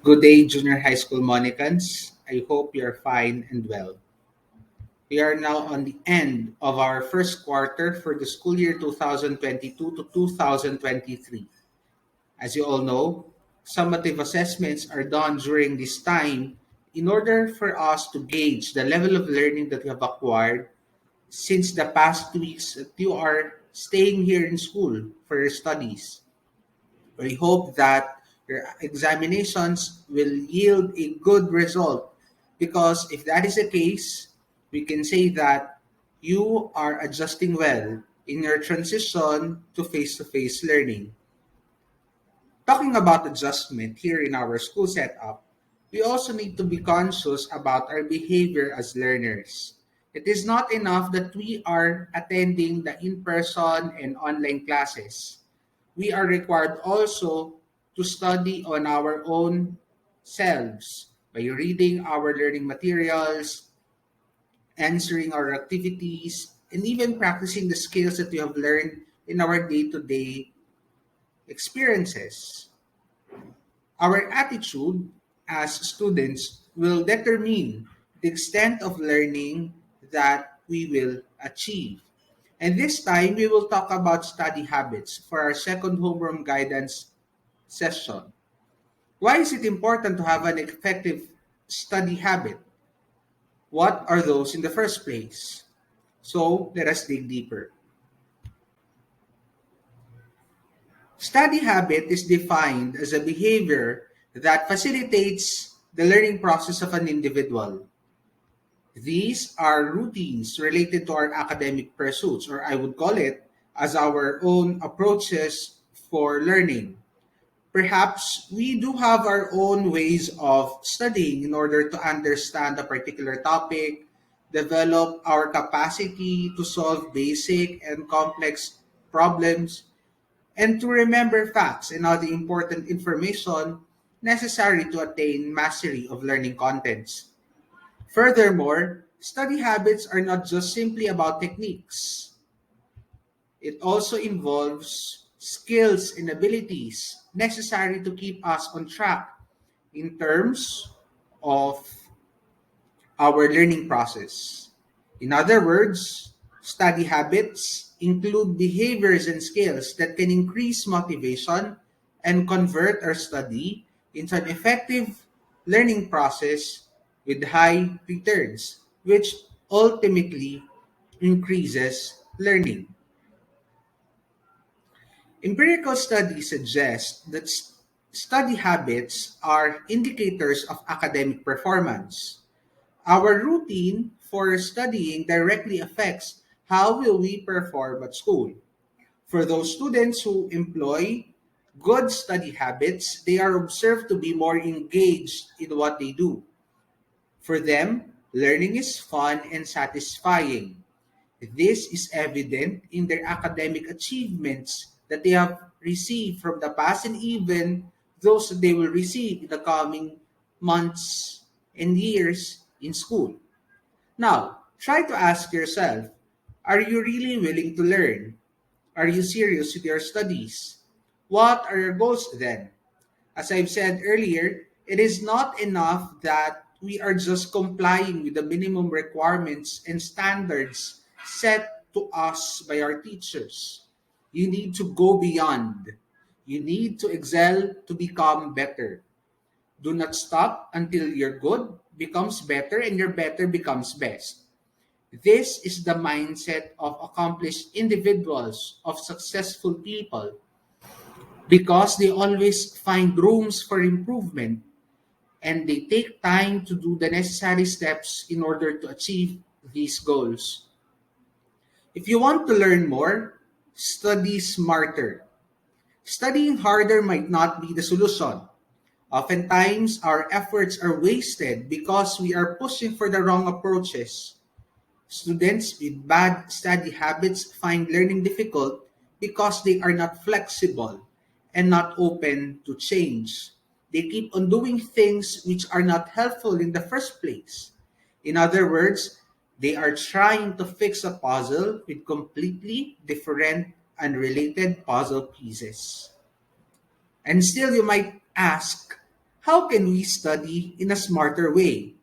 Good day, junior high school Monicans. I hope you're fine and well. We are now on the end of our first quarter for the school year 2022 to 2023. As you all know, summative assessments are done during this time in order for us to gauge the level of learning that you have acquired since the past 2 weeks that you are staying here in school for your studies. We hope that your examinations will yield a good result because if that is the case, we can say that you are adjusting well in your transition to face learning. Talking about adjustment here in our school setup, we also need to be conscious about our behavior as learners. It is not enough that we are attending the in person and online classes. We are required also to study on our own selves by reading our learning materials, answering our activities, and even practicing the skills that we have learned in our day to day experiences. Our attitude as students will determine the extent of learning that we will achieve. And this time, we will talk about study habits for our second homeroom guidance session. Why is it important to have an effective study habit? What are those in the first place? So let us dig deeper. Study habit is defined as a behavior that facilitates the learning process of an individual. These are routines related to our academic pursuits, or I would call it as our own approaches for learning. Perhaps we do have our own ways of studying in order to understand a particular topic, develop our capacity to solve basic and complex problems, and to remember facts and other important information necessary to attain mastery of learning contents. Furthermore, study habits are not just simply about techniques. It also involves skills and abilities necessary to keep us on track in terms of our learning process. In other words, study habits include behaviors and skills that can increase motivation and convert our study into an effective learning process with high returns, which ultimately increases learning. Empirical studies suggest that study habits are indicators of academic performance. Our routine for studying directly affects how will we perform at school. For those students who employ good study habits, they are observed to be more engaged in what they do. For them, learning is fun and satisfying. This is evident in their academic achievements that they have received from the past and even those that they will receive in the coming months and years in school. Now, try to ask yourself, are you really willing to learn? Are you serious with your studies? What are your goals then? As I've said earlier, it is not enough that we are just complying with the minimum requirements and standards set to us by our teachers. You need to go beyond. You need to excel to become better. Do not stop until your good becomes better and your better becomes best. This is the mindset of accomplished individuals, of successful people, because they always find rooms for improvement and they take time to do the necessary steps in order to achieve these goals. If you want to learn more, study smarter. Studying harder might not be the solution. Oftentimes, our efforts are wasted because we are pushing for the wrong approaches. Students with bad study habits find learning difficult because they are not flexible and not open to change. They keep on doing things which are not helpful in the first place. In other words, they are trying to fix a puzzle with completely different, unrelated puzzle pieces. And still, you might ask, How can we study in a smarter way?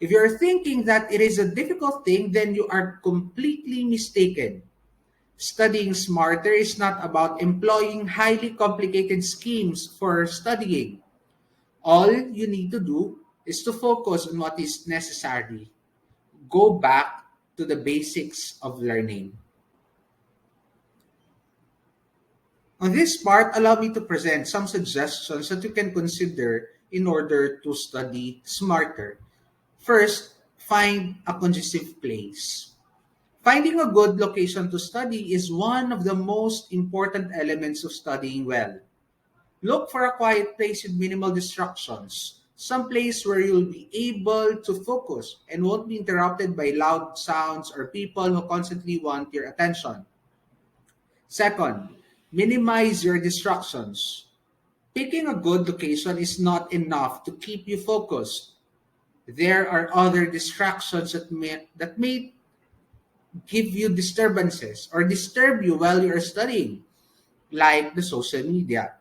If you're thinking that it is a difficult thing, then you are completely mistaken. Studying smarter is not about employing highly complicated schemes for studying. All you need to do is to focus on what is necessary. Go back to the basics of learning. On this part, allow me to present some suggestions that you can consider in order to study smarter. First, find a conducive place. Finding a good location to study is one of the most important elements of studying well. Look for a quiet place with minimal distractions, some place where you'll be able to focus and won't be interrupted by loud sounds or people who constantly want your attention. Second, minimize your distractions. Picking a good location is not enough to keep you focused. There are other distractions that may give you disturbances or disturb you while you are studying, like the social media.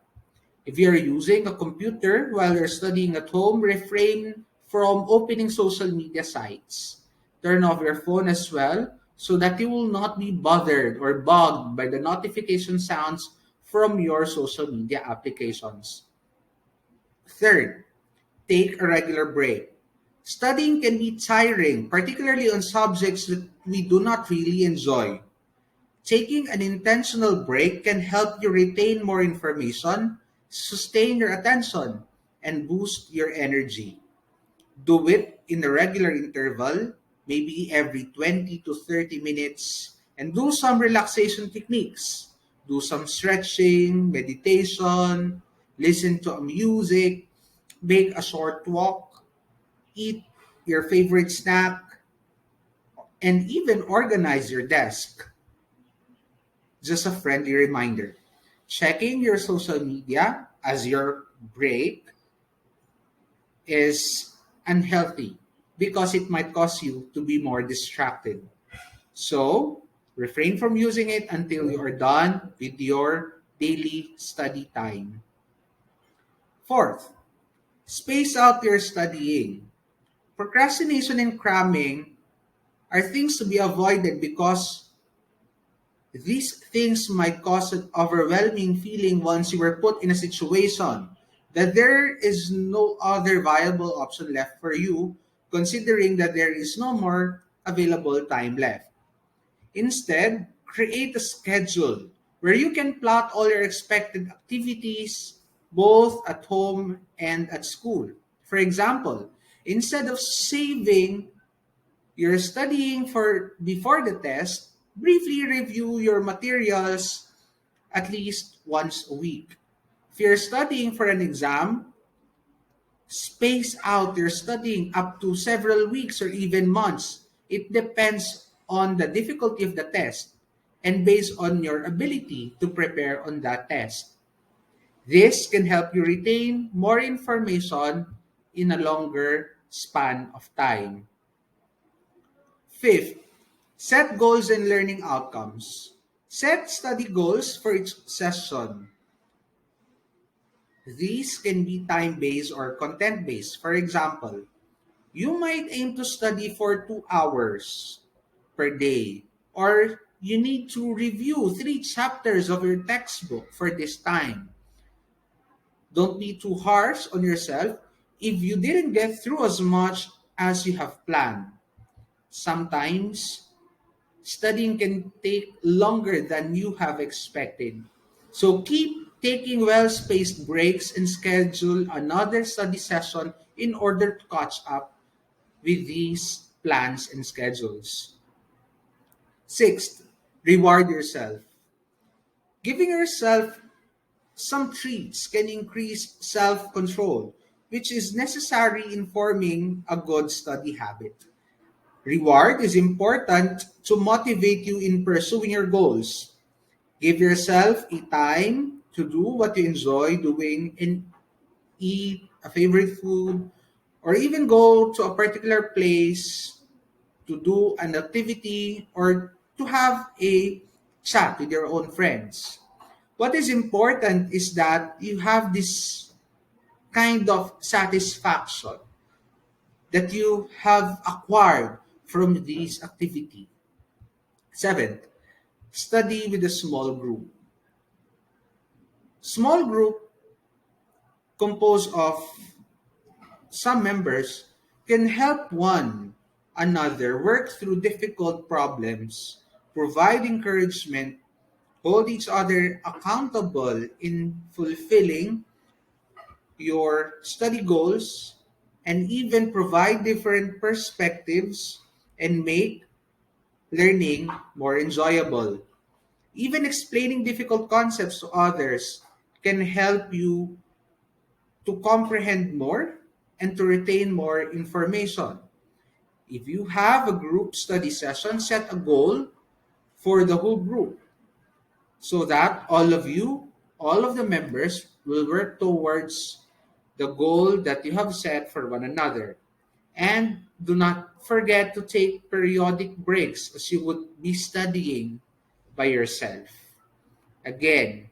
If you're using a computer while you're studying at home, refrain from opening social media sites. Turn off your phone as well so that you will not be bothered or bugged by the notification sounds from your social media applications. Third, take a regular break. Studying can be tiring, particularly on subjects that we do not really enjoy. Taking an intentional break can help you retain more information, sustain your attention, and boost your energy. Do it in a regular interval, maybe every 20 to 30 minutes, and do some relaxation techniques. Do some stretching, meditation, listen to a music, make a short walk, eat your favorite snack, and even organize your desk. Just a friendly reminder. Checking your social media as your break is unhealthy because it might cause you to be more distracted. So, refrain from using it until you are done with your daily study time. Fourth, space out your studying. Procrastination and cramming are things to be avoided because these things might cause an overwhelming feeling once you were put in a situation that there is no other viable option left for you, considering that there is no more available time left. Instead, create a schedule where you can plot all your expected activities both at home and at school. For example, instead of saving you're studying for before the test, briefly review your materials at least once a week. If you're studying for an exam, space out your studying up to several weeks or even months. It depends on the difficulty of the test and based on your ability to prepare on that test. This can help you retain more information in a longer span of time. Fifth, set goals and learning outcomes. Set study goals for each session. These can be time based or content based. For example, you might aim to study for 2 hours per day, or you need to review 3 chapters of your textbook for this time. Don't be too harsh on yourself if you didn't get through as much as you have planned. Sometimes studying can take longer than you have expected. So keep taking well spaced breaks and schedule another study session in order to catch up with these plans and schedules. Sixth, reward yourself. Giving yourself some treats can increase self control, which is necessary in forming a good study habit. Reward is important to motivate you in pursuing your goals. Give yourself a time to do what you enjoy doing and eat a favorite food or even go to a particular place to do an activity or to have a chat with your own friends. What is important is that you have this kind of satisfaction that you have acquired from this activity. Seventh, study with a small group. Small group composed of some members can help one another work through difficult problems, provide encouragement, hold each other accountable in fulfilling your study goals, and even provide different perspectives and make learning more enjoyable. Even explaining difficult concepts to others can help you to comprehend more and to retain more information. If you have a group study session, set a goal for the whole group so that all of the members, will work towards the goal that you have set for one another. And do not forget to take periodic breaks as you would be studying by yourself. Again,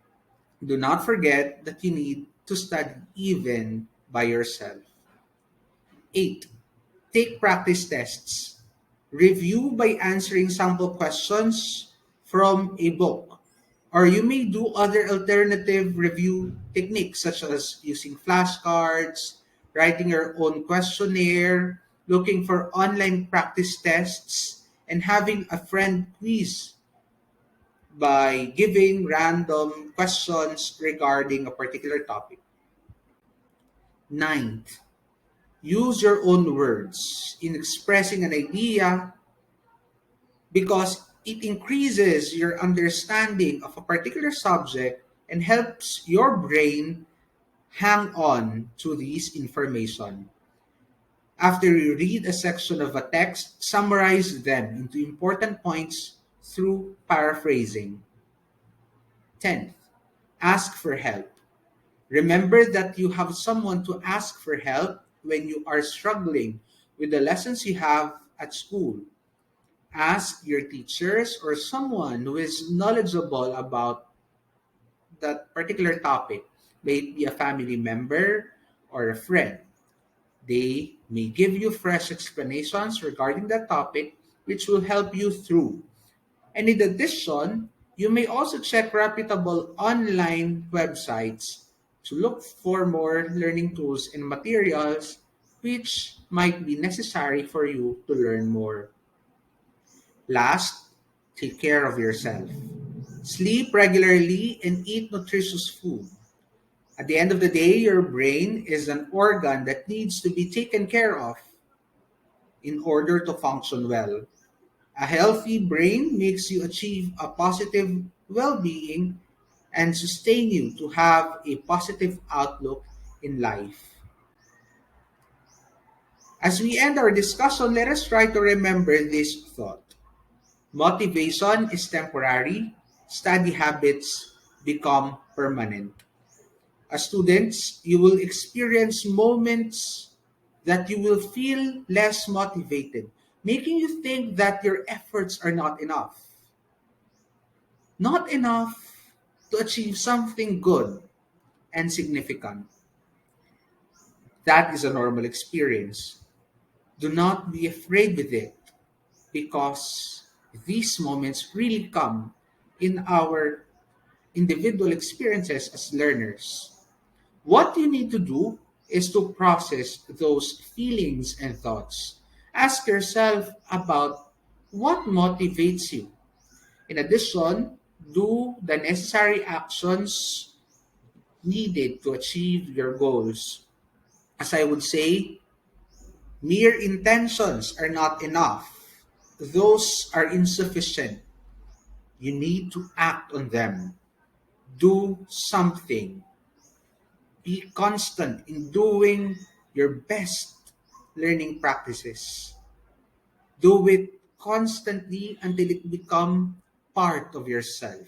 do not forget that you need to study even by yourself. 8. Take practice tests. Review by answering sample questions from a book. Or you may do other alternative review techniques such as using flashcards, writing your own questionnaire, looking for online practice tests, and having a friend quiz by giving random questions regarding a particular topic. Ninth, use your own words in expressing an idea because it increases your understanding of a particular subject and helps your brain hang on to this information. After you read a section of a text, summarize them into important points through paraphrasing. 10th, ask for help. Remember that you have someone to ask for help when you are struggling with the lessons you have at school. Ask your teachers or someone who is knowledgeable about that particular topic, may it be a family member or a friend. They may give you fresh explanations regarding that topic, which will help you through. And in addition, you may also check reputable online websites to look for more learning tools and materials which might be necessary for you to learn more. Last, take care of yourself. Sleep regularly and eat nutritious food. At the end of the day, your brain is an organ that needs to be taken care of in order to function well. A healthy brain makes you achieve a positive well being and sustain you to have a positive outlook in life. As we end our discussion, let us try to remember this thought. Motivation is temporary, study habits become permanent. As students, you will experience moments that you will feel less motivated, making you think that your efforts are not enough. Not enough to achieve something good and significant. That is a normal experience. Do not be afraid with it because these moments really come in our individual experiences as learners. What you need to do is to process those feelings and thoughts. Ask yourself about what motivates you. In addition, do the necessary actions needed to achieve your goals. As I would say, mere intentions are not enough. Those are insufficient. You need to act on them. Do something. Be constant in doing your best learning practices. Do it constantly until it become part of yourself.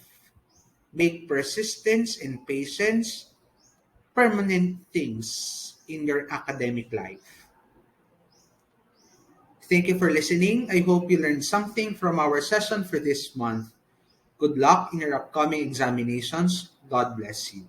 Make persistence and patience permanent things in your academic life. Thank you for listening. I hope you learned something from our session for this month. Good luck in your upcoming examinations. God bless you.